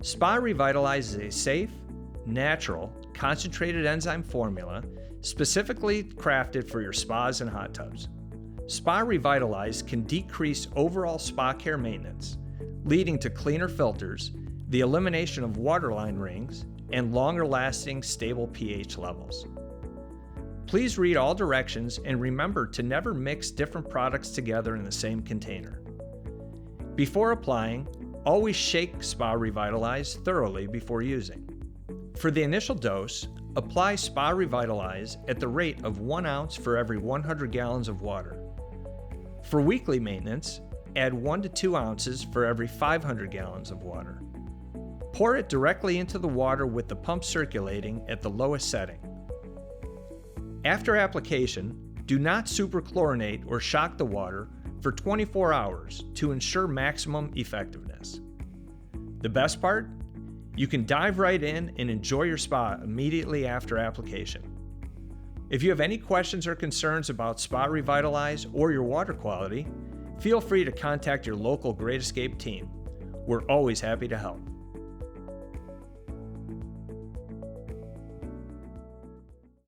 Spa Revitalize is a safe, natural, concentrated enzyme formula specifically crafted for your spas and hot tubs. Spa Revitalize can decrease overall spa care maintenance, leading to cleaner filters, the elimination of waterline rings, and longer-lasting stable pH levels. Please read all directions and remember to never mix different products together in the same container. Before applying, always shake Spa Revitalize thoroughly before using. For the initial dose, apply Spa Revitalize at the rate of 1 ounce for every 100 gallons of water. For weekly maintenance, add 1 to 2 ounces for every 500 gallons of water. Pour it directly into the water with the pump circulating at the lowest setting. After application, do not superchlorinate or shock the water for 24 hours to ensure maximum effectiveness. The best part? You can dive right in and enjoy your spa immediately after application. If you have any questions or concerns about Spa Revitalize or your water quality, feel free to contact your local Great Escape team. We're always happy to help.